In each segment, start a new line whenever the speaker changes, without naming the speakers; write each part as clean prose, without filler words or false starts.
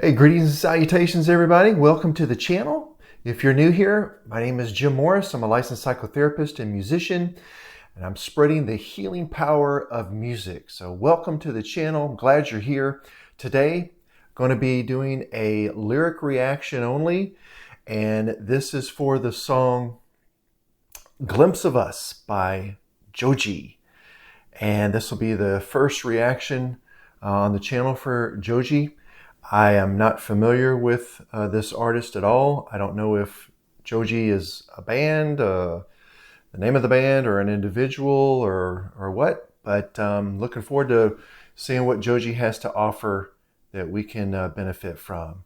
Hey, greetings and salutations, everybody. Welcome to the channel. If you're new here, my name is Jim Morris. I'm a licensed psychotherapist and musician, and I'm spreading the healing power of music. So welcome to the channel. I'm glad you're here. Today, I'm going to be doing a lyric reaction only, and this is for the song Glimpse of Us by Joji. And this will be the first reaction on the channel for Joji. I am not familiar with this artist at all. I don't know if Joji is a band, the name of the band, or an individual, or what. But looking forward to seeing what Joji has to offer that we can benefit from.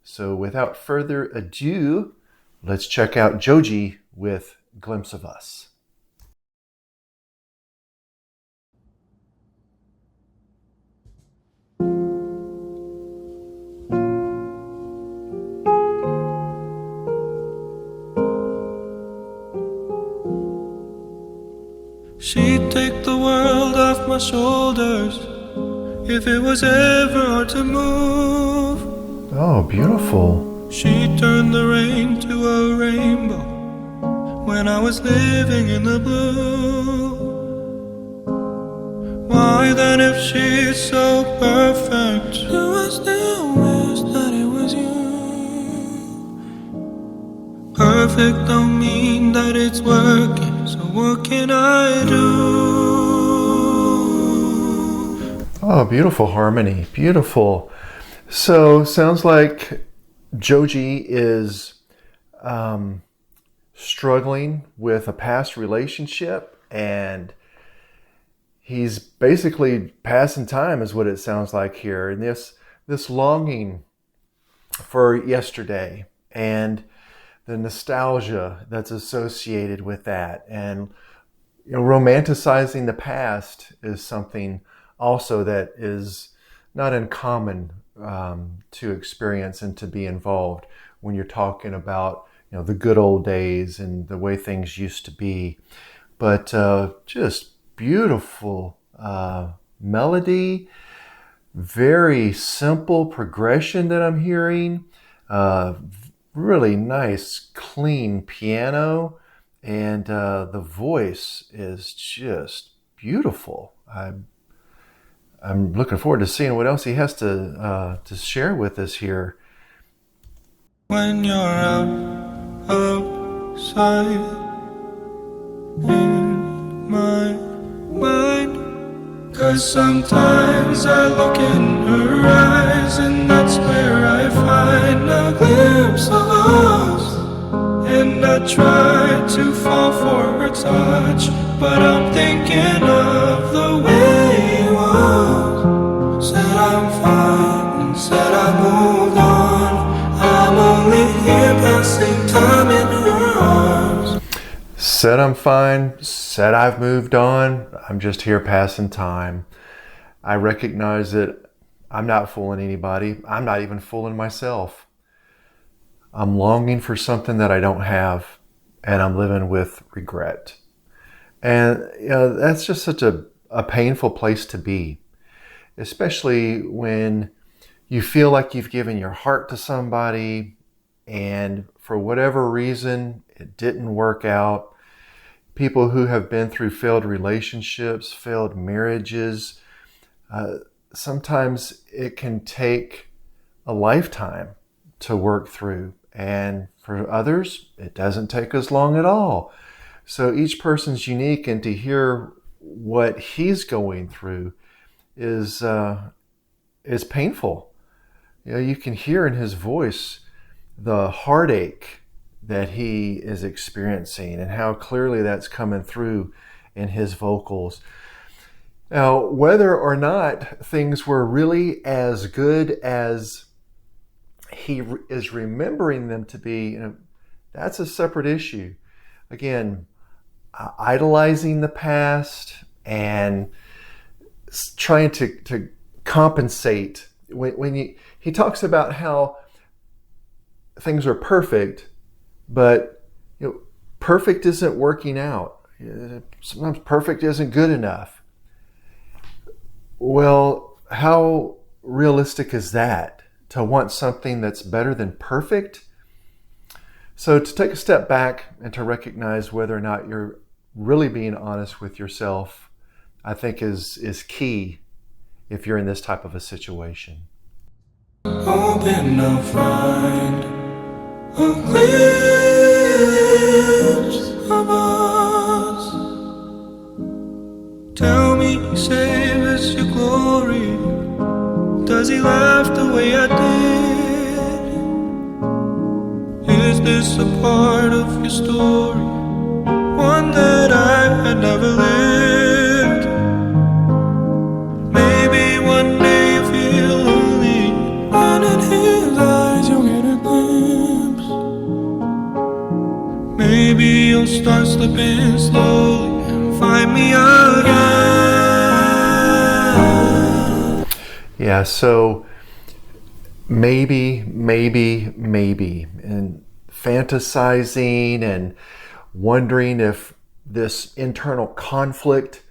So without further ado, let's check out Joji with Glimpse of Us.
She'd take the world off my shoulders if it was ever hard to move.
Oh, beautiful.
She'd turn the rain to a rainbow when I was living in the blue. Why then, if she's so perfect, do I still wish that it was you? Perfect don't mean that it's working, so what can I do?
Oh, beautiful harmony. Beautiful. So, sounds like Joji is struggling with a past relationship, and he's basically passing time is what it sounds like here. And this longing for yesterday and the nostalgia that's associated with that, and romanticizing the past is something also that is not uncommon to experience and to be involved when you're talking about the good old days and the way things used to be. But just beautiful melody, very simple progression that I'm hearing. Really nice, clean piano, and the voice is just beautiful. I'm looking forward to seeing what else he has to share with us here.
When you're outside in my mind, 'cause sometimes I look in her eyes, and that's where I find a glimpse of us. And I try to fall for her touch, but I'm thinking of the way you was. Said I'm fine, and said I moved on. I'm only here passing time in her arms.
Said I'm fine, said I've moved on. I'm just here passing time. I recognize that I'm not fooling anybody. I'm not even fooling myself. I'm longing for something that I don't have, and I'm living with regret. And that's just such a painful place to be, especially when you feel like you've given your heart to somebody, and for whatever reason, it didn't work out. People who have been through failed relationships, failed marriages, sometimes it can take a lifetime to work through. And for others, it doesn't take as long at all. So each person's unique, and to hear what he's going through is painful. You can hear in his voice the heartache that he is experiencing and how clearly that's coming through in his vocals. Now, whether or not things were really as good as he is remembering them to be, that's a separate issue. Again, idolizing the past and trying to compensate. When he talks about how things are perfect, but perfect isn't working out. Sometimes perfect isn't good enough. Well, how realistic is that? to want something that's better than perfect. So to take a step back and to recognize whether or not you're really being honest with yourself, I think is key if you're in this type of a situation.
Hoping I'll find a glimpse of us. Tell me, save us your glory. Does he laugh the way I did? Is this a part of your story? One that I had never lived. Maybe one day you feel lonely, and in his eyes you'll get a glimpse. Maybe you'll start slipping slowly and find me again.
Yeah, so maybe, and fantasizing and wondering if this internal conflict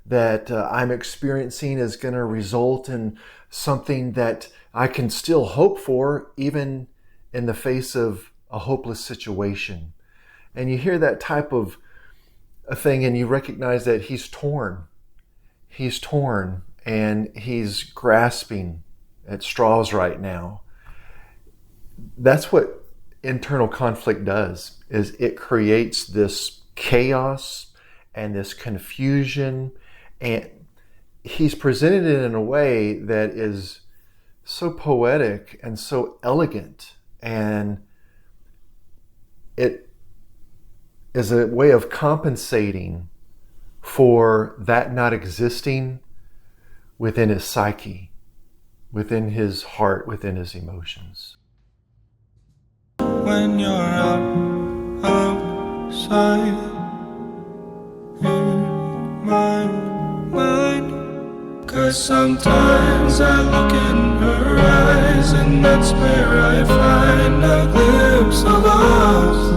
that I'm experiencing is going to result in something that I can still hope for, even in the face of a hopeless situation. And you hear that type of a thing and you recognize that he's torn. He's torn and he's grasping at straws right now. That's what internal conflict does, is it creates this chaos and this confusion, and he's presented it in a way that is so poetic and so elegant, and it is a way of compensating for that not existing within his psyche, within his heart, within his emotions.
When you're outside in my mind, 'cause sometimes I look in her eyes, and that's where I find a glimpse of us.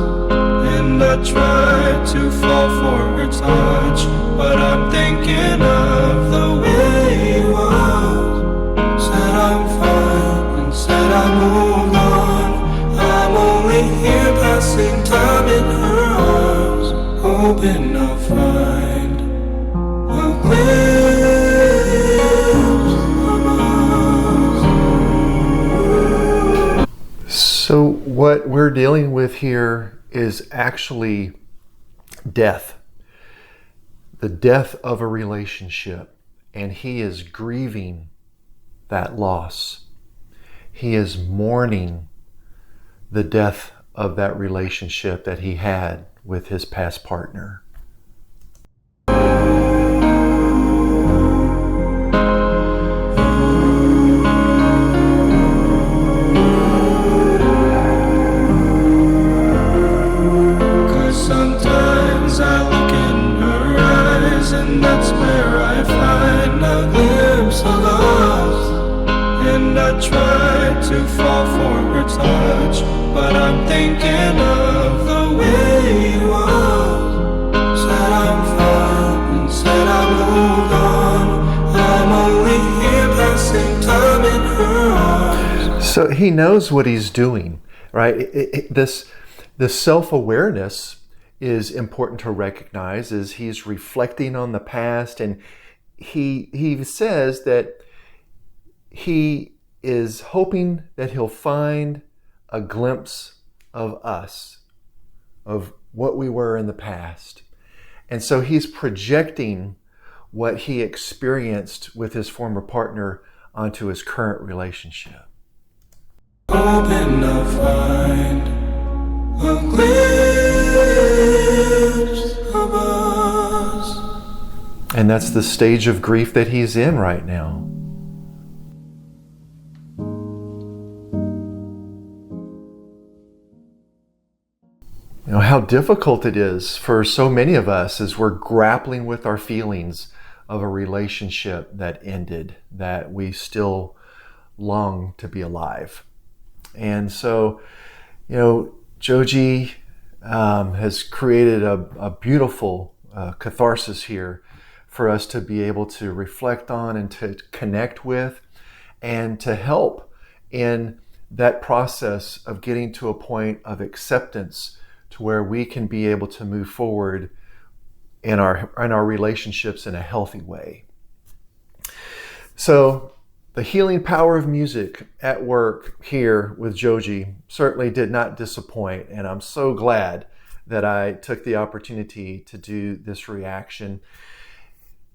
And I try to fall for her touch, but I'm thinking of the way he was. Said I'm fine and said I moved on. I'm only here passing time in her arms, hoping I'll find a glimpse of us.
So what we're dealing with here is actually death. The death of a relationship. And he is grieving that loss. He is mourning the death of that relationship that he had with his past partner.
'Cause sometimes I look in her eyes, and that's where I find a glimpse of us. And I try to fall for her touch, but I'm thinking of the way he was. Said I'm fine and said I moved on. I'm only here passing time in her arms.
So he knows what he's doing, right? This self-awareness is important to recognize as he's reflecting on the past, and he says that he is hoping that he'll find a glimpse of us, of what we were in the past. And so he's projecting what he experienced with his former partner onto his current relationship.
Hoping I'll find a glimpse of us.
And that's the stage of grief that he's in right now. You know, how difficult it is for so many of us as we're grappling with our feelings of a relationship that ended, that we still long to be alive. And so, you know, Joji has created a beautiful catharsis here for us to be able to reflect on and to connect with and to help in that process of getting to a point of acceptance to where we can be able to move forward in our relationships in a healthy way. So the healing power of music at work here with Joji certainly did not disappoint, and I'm so glad that I took the opportunity to do this reaction.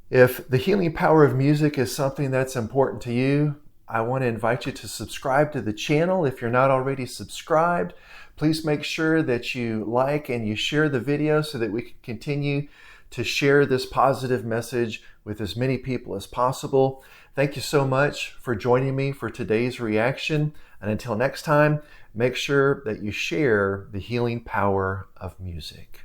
If the healing power of music is something that's important to you, I want to invite you to subscribe to the channel. If you're not already subscribed, please make sure that you like and you share the video so that we can continue to share this positive message with as many people as possible. Thank you so much for joining me for today's reaction. And until next time, make sure that you share the healing power of music.